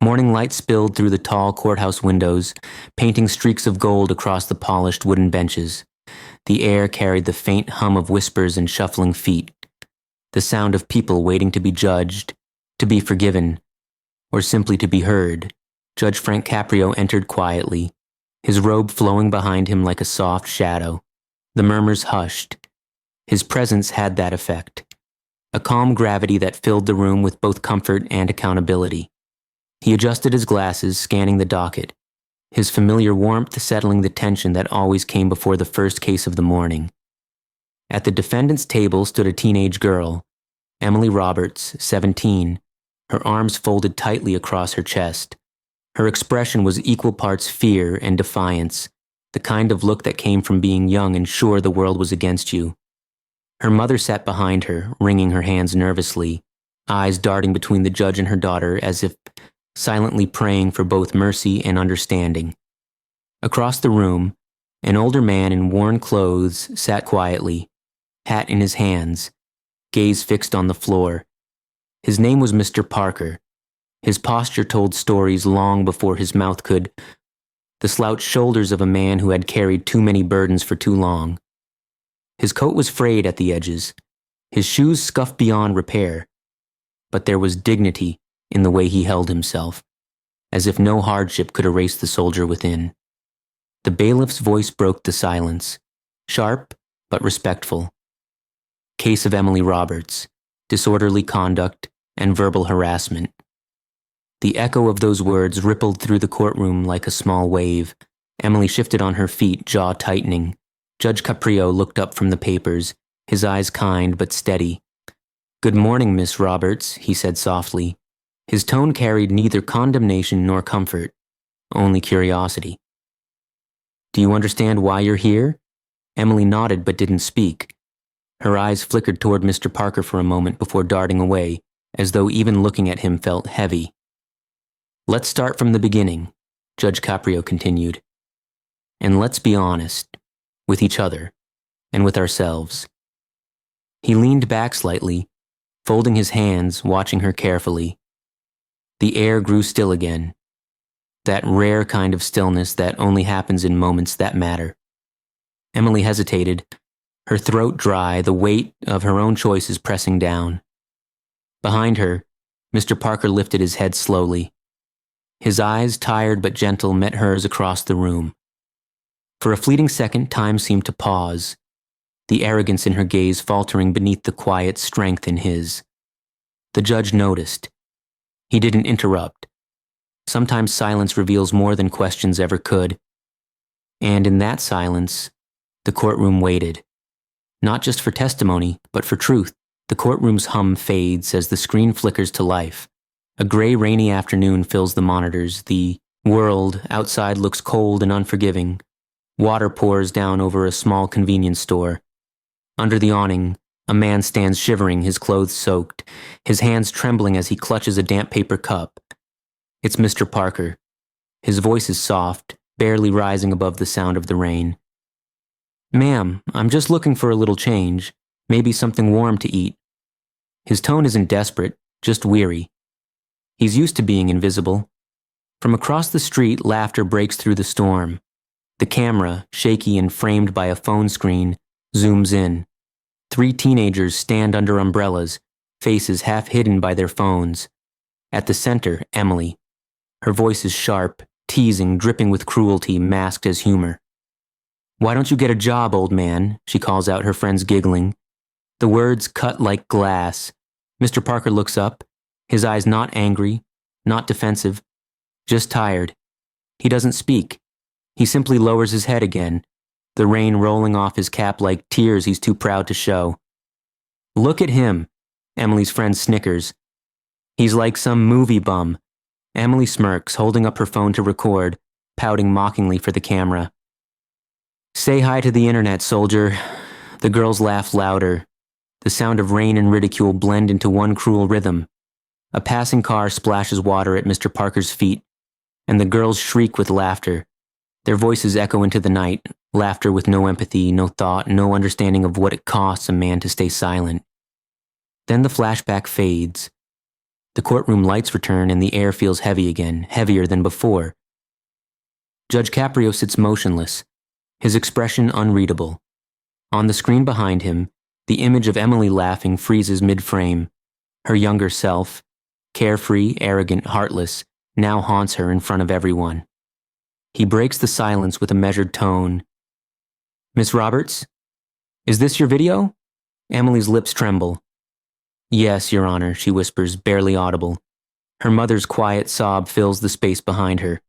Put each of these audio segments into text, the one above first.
Morning light spilled through the tall courthouse windows, painting streaks of gold across the polished wooden benches. The air carried the faint hum of whispers and shuffling feet, the sound of people waiting to be judged, to be forgiven, or simply to be heard. Judge Frank Caprio entered quietly, his robe flowing behind him like a soft shadow. The murmurs hushed. His presence had that effect, a calm gravity that filled the room with both comfort and accountability. He adjusted his glasses, scanning the docket, his familiar warmth settling the tension that always came before the first case of the morning. At the defendant's table stood a teenage girl, Emily Roberts, 17, her arms folded tightly across her chest. Her expression was equal parts fear and defiance, the kind of look that came from being young and sure the world was against you. Her mother sat behind her, wringing her hands nervously, eyes darting between the judge and her daughter as if silently praying for both mercy and understanding. Across the room, an older man in worn clothes sat quietly, hat in his hands, gaze fixed on the floor. His name was Mr. Parker. His posture told stories long before his mouth could, the slouched shoulders of a man who had carried too many burdens for too long. His coat was frayed at the edges, his shoes scuffed beyond repair, but there was dignity in the way he held himself, as if no hardship could erase the soldier within. The bailiff's voice broke the silence, sharp but respectful. Case of Emily Roberts, disorderly conduct and verbal harassment. The echo of those words rippled through the courtroom like a small wave. Emily shifted on her feet, jaw tightening. Judge Caprio looked up from the papers, his eyes kind but steady. "Good morning, Miss Roberts," he said softly. His tone carried neither condemnation nor comfort, only curiosity. "Do you understand why you're here?" Emily nodded but didn't speak. Her eyes flickered toward Mr. Parker for a moment before darting away, as though even looking at him felt heavy. "Let's start from the beginning," Judge Caprio continued. "And let's be honest, with each other, and with ourselves." He leaned back slightly, folding his hands, watching her carefully. The air grew still again, that rare kind of stillness that only happens in moments that matter. Emily hesitated, her throat dry, the weight of her own choices pressing down. Behind her, Mr. Parker lifted his head slowly. His eyes, tired but gentle, met hers across the room. For a fleeting second, time seemed to pause, the arrogance in her gaze faltering beneath the quiet strength in his. The judge noticed. He didn't interrupt. Sometimes silence reveals more than questions ever could. And in that silence, the courtroom waited. Not just for testimony, but for truth. The courtroom's hum fades as the screen flickers to life. A gray, rainy afternoon fills the monitors. The world outside looks cold and unforgiving. Water pours down over a small convenience store. Under the awning, a man stands shivering, his clothes soaked, his hands trembling as he clutches a damp paper cup. It's Mr. Parker. His voice is soft, barely rising above the sound of the rain. "Ma'am, I'm just looking for a little change, maybe something warm to eat." His tone isn't desperate, just weary. He's used to being invisible. From across the street, laughter breaks through the storm. The camera, shaky and framed by a phone screen, zooms in. 3 teenagers stand under umbrellas, faces half hidden by their phones. At the center, Emily. Her voice is sharp, teasing, dripping with cruelty, masked as humor. "Why don't you get a job, old man?" she calls out, her friends giggling. The words cut like glass. Mr. Parker looks up, his eyes not angry, not defensive, just tired. He doesn't speak. He simply lowers his head again, the rain rolling off his cap like tears he's too proud to show. "Look at him," Emily's friend snickers. "He's like some movie bum." Emily smirks, holding up her phone to record, pouting mockingly for the camera. "Say hi to the internet, soldier." The girls laugh louder. The sound of rain and ridicule blend into one cruel rhythm. A passing car splashes water at Mr. Parker's feet, and the girls shriek with laughter. Their voices echo into the night, laughter with no empathy, no thought, no understanding of what it costs a man to stay silent. Then the flashback fades. The courtroom lights return and the air feels heavy again, heavier than before. Judge Caprio sits motionless, his expression unreadable. On the screen behind him, the image of Emily laughing freezes mid-frame. Her younger self, carefree, arrogant, heartless, now haunts her in front of everyone. He breaks the silence with a measured tone. "Miss Roberts? Is this your video?" Emily's lips tremble. "Yes, Your Honor," she whispers, barely audible. Her mother's quiet sob fills the space behind her.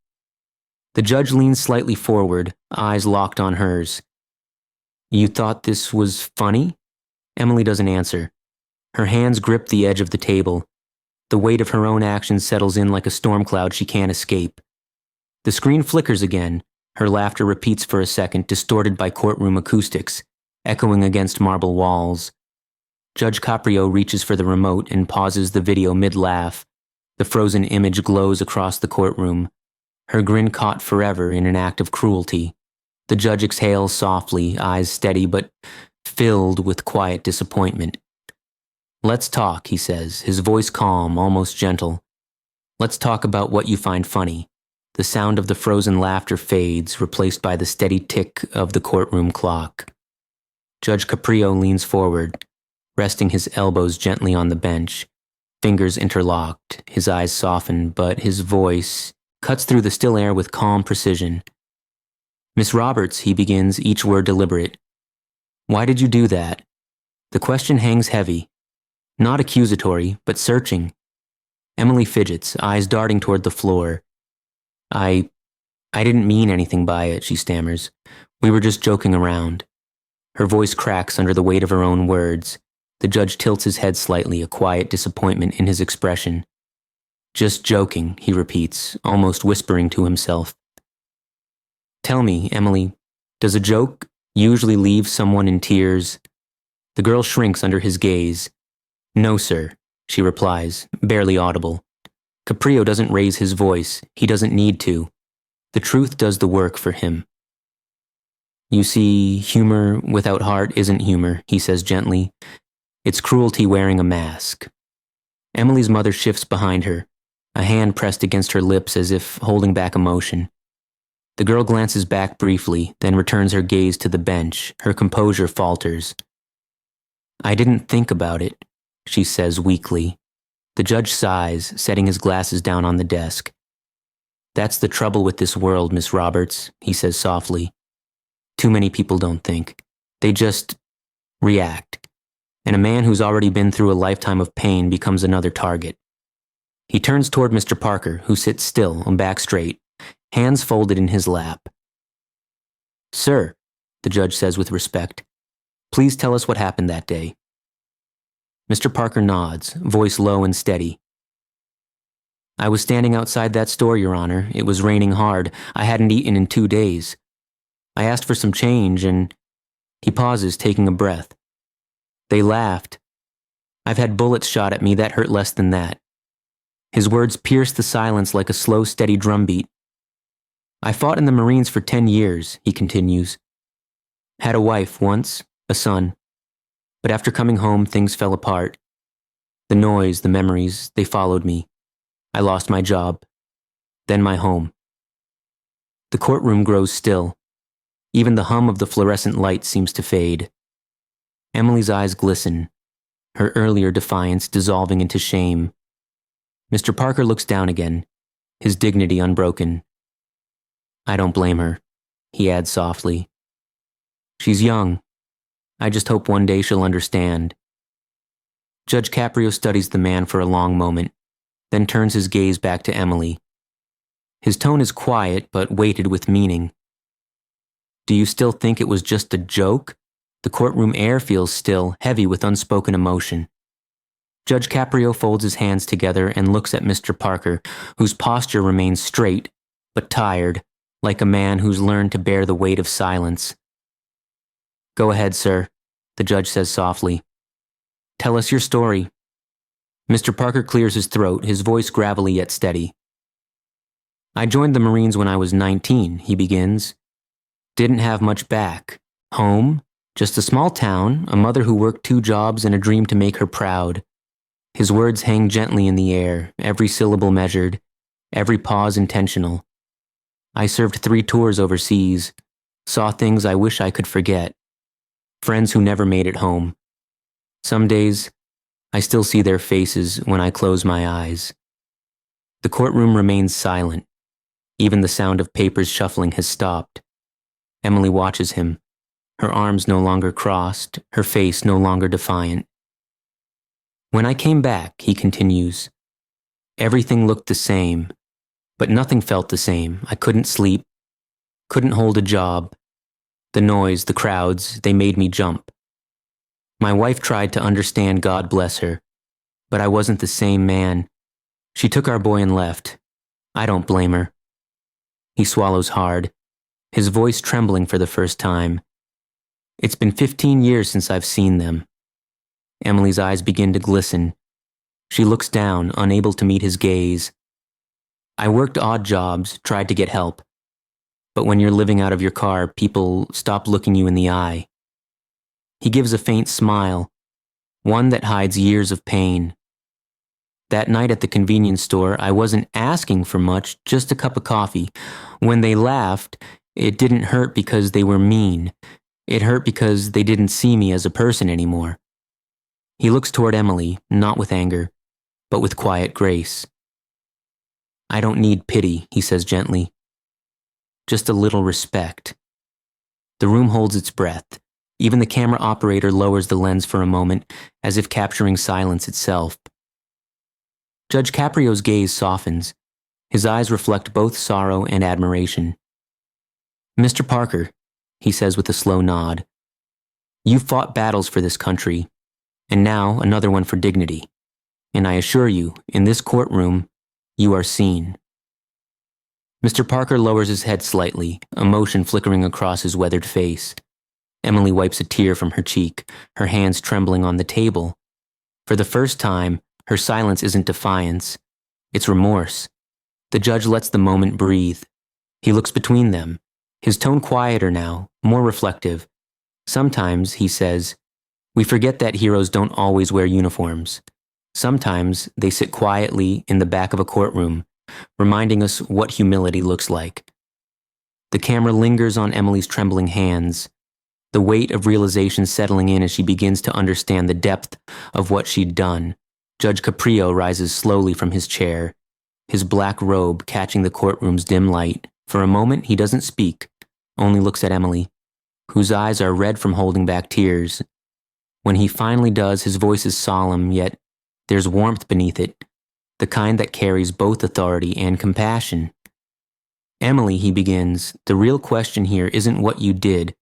The judge leans slightly forward, eyes locked on hers. "You thought this was funny?" Emily doesn't answer. Her hands grip the edge of the table. The weight of her own actions settles in like a storm cloud she can't escape. The screen flickers again. Her laughter repeats for a second, distorted by courtroom acoustics, echoing against marble walls. Judge Caprio reaches for the remote and pauses the video mid-laugh. The frozen image glows across the courtroom, her grin caught forever in an act of cruelty. The judge exhales softly, eyes steady but filled with quiet disappointment. "Let's talk," he says, his voice calm, almost gentle. "Let's talk about what you find funny." The sound of the frozen laughter fades, replaced by the steady tick of the courtroom clock. Judge Caprio leans forward, resting his elbows gently on the bench, fingers interlocked, his eyes soften, but his voice cuts through the still air with calm precision. "Miss Roberts," he begins, each word deliberate. "Why did you do that?" The question hangs heavy. Not accusatory, but searching. Emily fidgets, eyes darting toward the floor. I didn't mean anything by it," she stammers. "We were just joking around." Her voice cracks under the weight of her own words. The judge tilts his head slightly, a quiet disappointment in his expression. "Just joking," he repeats, almost whispering to himself. "Tell me, Emily, does a joke usually leave someone in tears?" The girl shrinks under his gaze. "No, sir," she replies, barely audible. Caprio doesn't raise his voice. He doesn't need to. The truth does the work for him. "You see, humor without heart isn't humor," he says gently. "It's cruelty wearing a mask." Emily's mother shifts behind her, a hand pressed against her lips as if holding back emotion. The girl glances back briefly, then returns her gaze to the bench. Her composure falters. "I didn't think about it," she says weakly. The judge sighs, setting his glasses down on the desk. "That's the trouble with this world, Miss Roberts," he says softly. "Too many people don't think. They just react. And a man who's already been through a lifetime of pain becomes another target." He turns toward Mr. Parker, who sits still and back straight, hands folded in his lap. "Sir," the judge says with respect, "please tell us what happened that day." Mr. Parker nods, voice low and steady. "I was standing outside that store, Your Honor. It was raining hard. I hadn't eaten in 2 days. I asked for some change and—" He pauses, taking a breath. "They laughed. I've had bullets shot at me that hurt less than that." His words pierce the silence like a slow, steady drumbeat. "I fought in the Marines for 10 years, he continues. Had a wife once, a son. But after coming home, things fell apart. The noise, the memories, they followed me. I lost my job. Then my home." The courtroom grows still. Even the hum of the fluorescent light seems to fade. Emily's eyes glisten, her earlier defiance dissolving into shame. Mr. Parker looks down again, his dignity unbroken. "I don't blame her," he adds softly. "She's young. I just hope one day she'll understand." Judge Caprio studies the man for a long moment, then turns his gaze back to Emily. His tone is quiet but weighted with meaning. "Do you still think it was just a joke?" The courtroom air feels still, heavy with unspoken emotion. Judge Caprio folds his hands together and looks at Mr. Parker, whose posture remains straight, but tired, like a man who's learned to bear the weight of silence. "Go ahead, sir," the judge says softly. "Tell us your story." Mr. Parker clears his throat, his voice gravelly yet steady. "I joined the Marines when I was 19, he begins. Didn't have much back. Home, just a small town, a mother who worked 2 jobs and a dream to make her proud. His words hang gently in the air, every syllable measured, every pause intentional. I served 3 tours overseas, saw things I wish I could forget, friends who never made it home. Some days, I still see their faces when I close my eyes. The courtroom remains silent. Even the sound of papers shuffling has stopped. Emily watches him, her arms no longer crossed, her face no longer defiant. When I came back, he continues, everything looked the same, but nothing felt the same. I couldn't sleep, couldn't hold a job. The noise, the crowds, they made me jump. My wife tried to understand, God bless her, but I wasn't the same man. She took our boy and left. I don't blame her. He swallows hard, his voice trembling for the first time. It's been 15 years since I've seen them. Emily's eyes begin to glisten. She looks down, unable to meet his gaze. I worked odd jobs, tried to get help. But when you're living out of your car, people stop looking you in the eye. He gives a faint smile, one that hides years of pain. That night at the convenience store, I wasn't asking for much, just a cup of coffee. When they laughed, it didn't hurt because they were mean. It hurt because they didn't see me as a person anymore. He looks toward Emily, not with anger, but with quiet grace. I don't need pity, he says gently. Just a little respect. The room holds its breath. Even the camera operator lowers the lens for a moment, as if capturing silence itself. Judge Caprio's gaze softens. His eyes reflect both sorrow and admiration. Mr. Parker, he says with a slow nod, you've fought battles for this country, and now another one for dignity. And I assure you, in this courtroom, you are seen. Mr. Parker lowers his head slightly, emotion flickering across his weathered face. Emily wipes a tear from her cheek, her hands trembling on the table. For the first time, her silence isn't defiance, it's remorse. The judge lets the moment breathe. He looks between them, his tone quieter now, more reflective. Sometimes, he says, we forget that heroes don't always wear uniforms. Sometimes they sit quietly in the back of a courtroom, reminding us what humility looks like. The camera lingers on Emily's trembling hands, the weight of realization settling in as she begins to understand the depth of what she'd done. Judge Caprio rises slowly from his chair, his black robe catching the courtroom's dim light. For a moment, he doesn't speak, only looks at Emily, whose eyes are red from holding back tears. When he finally does, his voice is solemn, yet there's warmth beneath it, the kind that carries both authority and compassion. Emily, he begins, the real question here isn't what you did,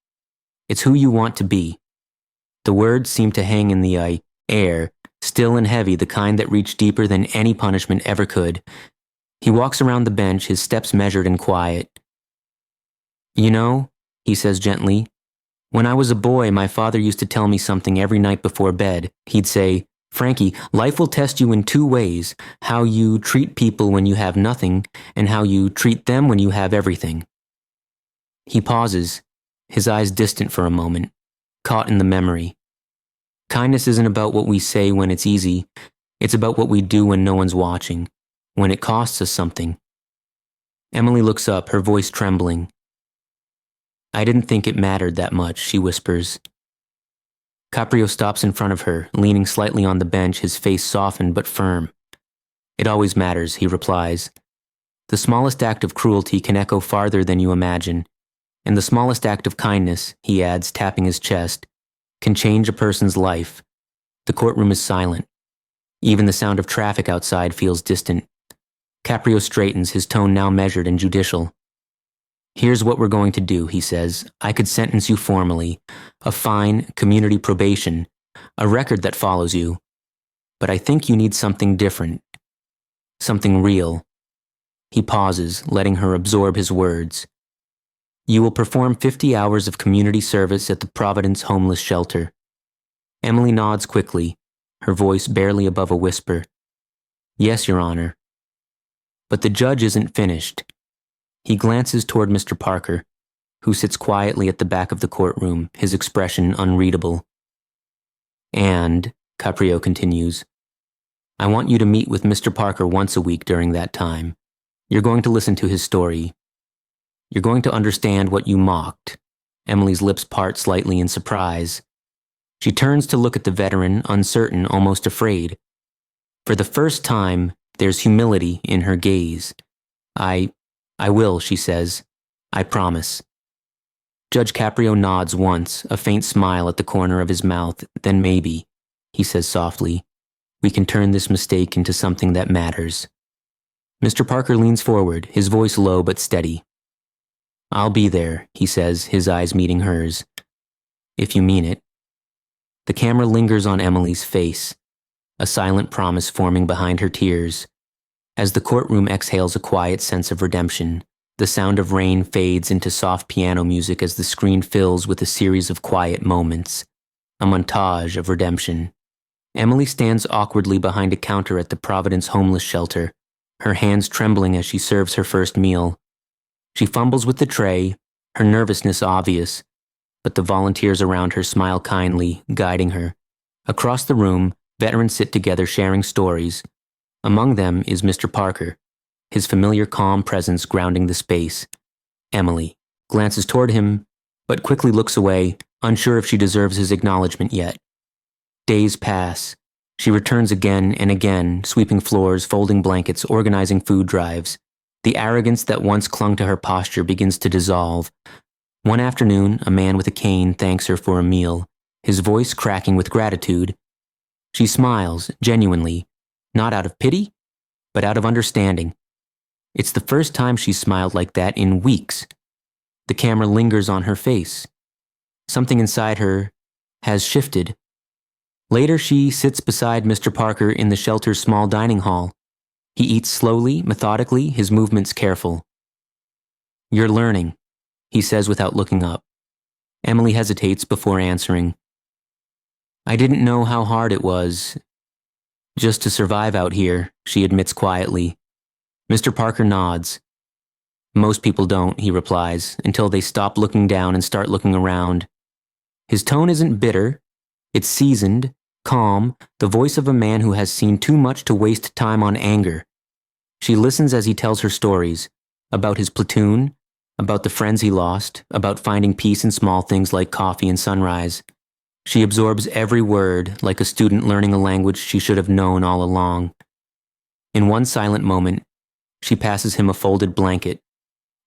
it's who you want to be. The words seem to hang in the air, still and heavy, the kind that reach deeper than any punishment ever could. He walks around the bench, his steps measured and quiet. You know, he says gently, when I was a boy, my father used to tell me something every night before bed. He'd say, Frankie, life will test you in 2 ways, how you treat people when you have nothing, and how you treat them when you have everything. He pauses, his eyes distant for a moment, caught in the memory. Kindness isn't about what we say when it's easy, it's about what we do when no one's watching, when it costs us something. Emily looks up, her voice trembling. I didn't think it mattered that much, she whispers. Caprio stops in front of her, leaning slightly on the bench, his face softened but firm. It always matters, he replies. The smallest act of cruelty can echo farther than you imagine, and the smallest act of kindness, he adds, tapping his chest, can change a person's life. The courtroom is silent. Even the sound of traffic outside feels distant. Caprio straightens, his tone now measured and judicial. Here's what we're going to do, he says. I could sentence you formally, a fine, community probation, a record that follows you. But I think you need something different, something real. He pauses, letting her absorb his words. You will perform 50 hours of community service at the Providence Homeless Shelter. Emily nods quickly, her voice barely above a whisper. Yes, Your Honor. But the judge isn't finished. He glances toward Mr. Parker, who sits quietly at the back of the courtroom, his expression unreadable. And, Caprio continues, I want you to meet with Mr. Parker once a week during that time. You're going to listen to his story. You're going to understand what you mocked. Emily's lips part slightly in surprise. She turns to look at the veteran, uncertain, almost afraid. For the first time, there's humility in her gaze. I will, she says. I promise. Judge Caprio nods once, a faint smile at the corner of his mouth. Then maybe, he says softly, we can turn this mistake into something that matters. Mr. Parker leans forward, his voice low but steady. I'll be there, he says, his eyes meeting hers. If you mean it. The camera lingers on Emily's face, a silent promise forming behind her tears. As the courtroom exhales a quiet sense of redemption, the sound of rain fades into soft piano music as the screen fills with a series of quiet moments, a montage of redemption. Emily stands awkwardly behind a counter at the Providence homeless shelter, her hands trembling as she serves her first meal. She fumbles with the tray, her nervousness obvious, but the volunteers around her smile kindly, guiding her. Across the room, veterans sit together sharing stories. Among them is Mr. Parker, his familiar calm presence grounding the space. Emily glances toward him, but quickly looks away, unsure if she deserves his acknowledgement yet. Days pass. She returns again and again, sweeping floors, folding blankets, organizing food drives. The arrogance that once clung to her posture begins to dissolve. One afternoon, a man with a cane thanks her for a meal, his voice cracking with gratitude. She smiles, genuinely, not out of pity, but out of understanding. It's the first time she's smiled like that in weeks. The camera lingers on her face. Something inside her has shifted. Later, she sits beside Mr. Parker in the shelter's small dining hall. He eats slowly, methodically, his movements careful. You're learning, he says without looking up. Emily hesitates before answering. I didn't know how hard it was just to survive out here, she admits quietly. Mr. Parker nods. Most people don't, he replies, until they stop looking down and start looking around. His tone isn't bitter. It's seasoned, calm, the voice of a man who has seen too much to waste time on anger. She listens as he tells her stories, about his platoon, about the friends he lost, about finding peace in small things like coffee and sunrise. She absorbs every word like a student learning a language she should have known all along. In one silent moment, she passes him a folded blanket,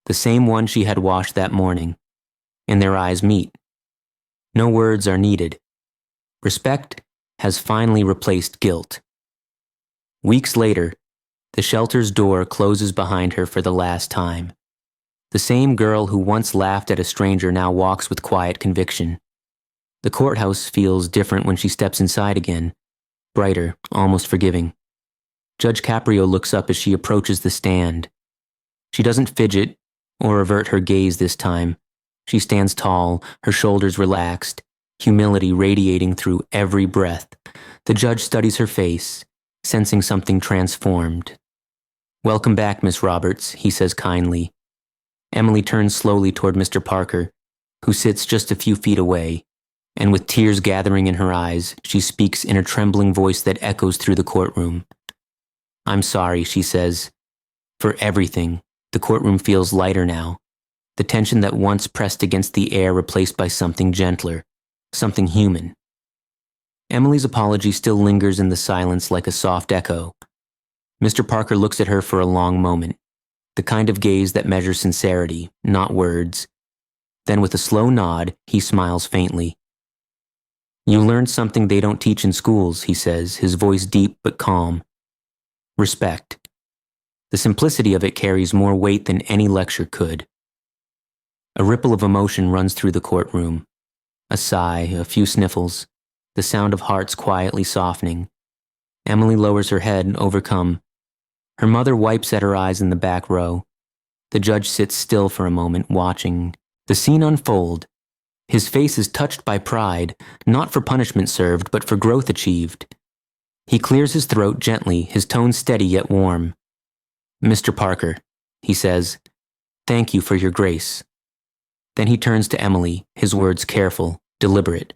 the same one she had washed that morning, and their eyes meet. No words are needed. Respect has finally replaced guilt. Weeks later, the shelter's door closes behind her for the last time. The same girl who once laughed at a stranger now walks with quiet conviction. The courthouse feels different when she steps inside again, brighter, almost forgiving. Judge Caprio looks up as she approaches the stand. She doesn't fidget or avert her gaze this time. She stands tall, her shoulders relaxed, humility radiating through every breath. The judge studies her face, sensing something transformed. Welcome back, Miss Roberts, he says kindly. Emily turns slowly toward Mr. Parker, who sits just a few feet away, and with tears gathering in her eyes, she speaks in a trembling voice that echoes through the courtroom. I'm sorry, she says, for everything. The courtroom feels lighter now, the tension that once pressed against the air replaced by something gentler, something human. Emily's apology still lingers in the silence like a soft echo. Mr. Parker looks at her for a long moment, the kind of gaze that measures sincerity, not words. Then with a slow nod, he smiles faintly. You learned something they don't teach in schools, he says, his voice deep but calm. Respect. The simplicity of it carries more weight than any lecture could. A ripple of emotion runs through the courtroom. A sigh, a few sniffles, the sound of hearts quietly softening. Emily lowers her head, overcome. Her mother wipes at her eyes in the back row. The judge sits still for a moment, watching the scene unfold. His face is touched by pride, not for punishment served, but for growth achieved. He clears his throat gently, his tone steady yet warm. Mr. Parker, he says, thank you for your grace. Then he turns to Emily, his words careful, deliberate.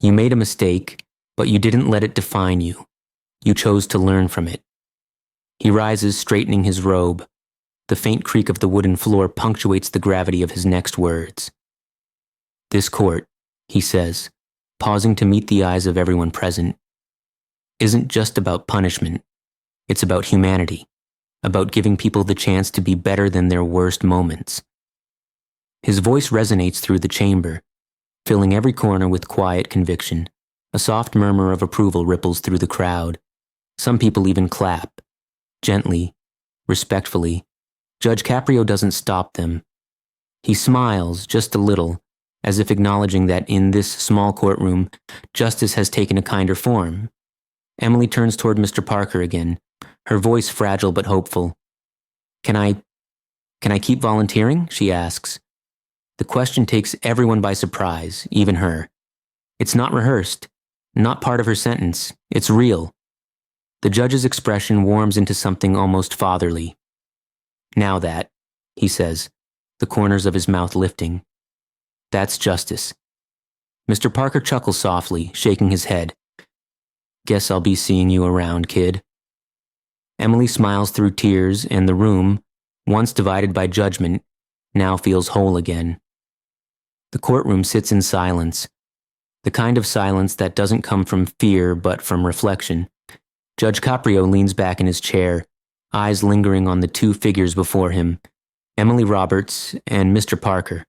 You made a mistake, but you didn't let it define you. You chose to learn from it. He rises, straightening his robe. The faint creak of the wooden floor punctuates the gravity of his next words. This court, he says, pausing to meet the eyes of everyone present, isn't just about punishment. It's about humanity, about giving people the chance to be better than their worst moments. His voice resonates through the chamber, filling every corner with quiet conviction. A soft murmur of approval ripples through the crowd. Some people even clap. Gently, respectfully, Judge Caprio doesn't stop them. He smiles just a little, as if acknowledging that in this small courtroom, justice has taken a kinder form. Emily turns toward Mr. Parker again, her voice fragile but hopeful. Can I keep volunteering? She asks. The question takes everyone by surprise, even her. It's not rehearsed, not part of her sentence. It's real. The judge's expression warms into something almost fatherly. Now that, he says, the corners of his mouth lifting. That's justice. Mr. Parker chuckles softly, shaking his head. Guess I'll be seeing you around, kid. Emily smiles through tears, and the room, once divided by judgment, now feels whole again. The courtroom sits in silence, the kind of silence that doesn't come from fear but from reflection. Judge Caprio leans back in his chair, eyes lingering on the two figures before him, Emily Roberts and Mr. Parker,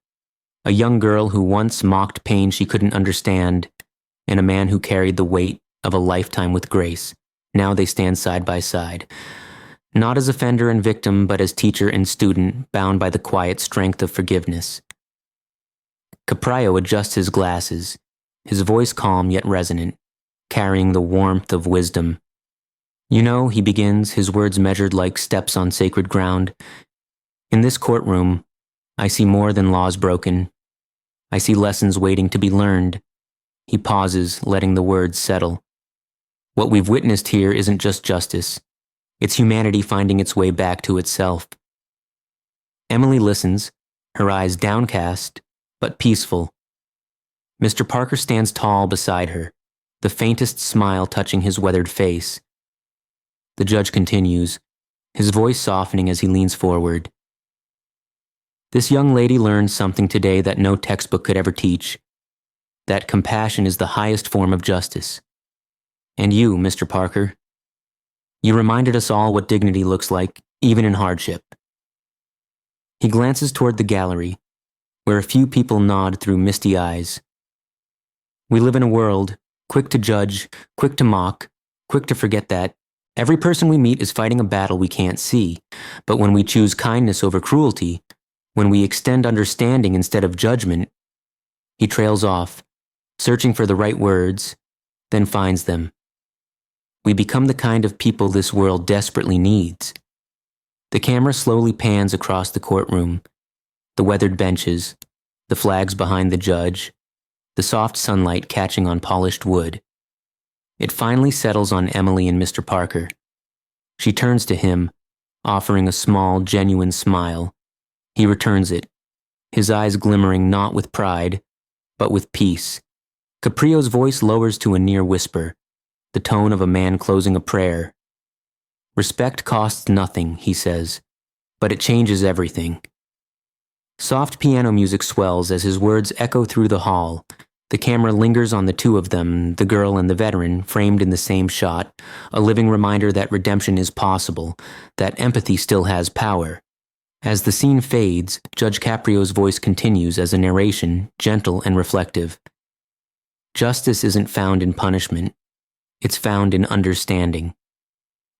a young girl who once mocked pain she couldn't understand, and a man who carried the weight of a lifetime with grace. Now they stand side by side, not as offender and victim, but as teacher and student, bound by the quiet strength of forgiveness. Caprio adjusts his glasses, his voice calm yet resonant, carrying the warmth of wisdom. You know, he begins, his words measured like steps on sacred ground. In this courtroom, I see more than laws broken. I see lessons waiting to be learned. He pauses, letting the words settle. What we've witnessed here isn't just justice. It's humanity finding its way back to itself. Emily listens, her eyes downcast, but peaceful. Mr. Parker stands tall beside her, the faintest smile touching his weathered face. The judge continues, his voice softening as he leans forward. This young lady learned something today that no textbook could ever teach. That compassion is the highest form of justice. And you, Mr. Parker, you reminded us all what dignity looks like, even in hardship. He glances toward the gallery, where a few people nod through misty eyes. We live in a world, quick to judge, quick to mock, quick to forget that every person we meet is fighting a battle we can't see. But when we choose kindness over cruelty, when we extend understanding instead of judgment, he trails off, searching for the right words, then finds them. We become the kind of people this world desperately needs. The camera slowly pans across the courtroom, the weathered benches, the flags behind the judge, the soft sunlight catching on polished wood. It finally settles on Emily and Mr. Parker. She turns to him, offering a small, genuine smile. He returns it, his eyes glimmering not with pride, but with peace. Caprio's voice lowers to a near whisper, the tone of a man closing a prayer. Respect costs nothing, he says, but it changes everything. Soft piano music swells as his words echo through the hall. The camera lingers on the two of them, the girl and the veteran, framed in the same shot, a living reminder that redemption is possible, that empathy still has power. As the scene fades, Judge Caprio's voice continues as a narration, gentle and reflective. Justice isn't found in punishment. It's found in understanding.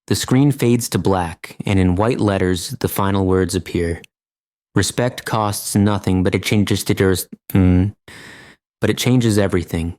The screen fades to black, and in white letters, the final words appear. Respect costs nothing, but it changes everything.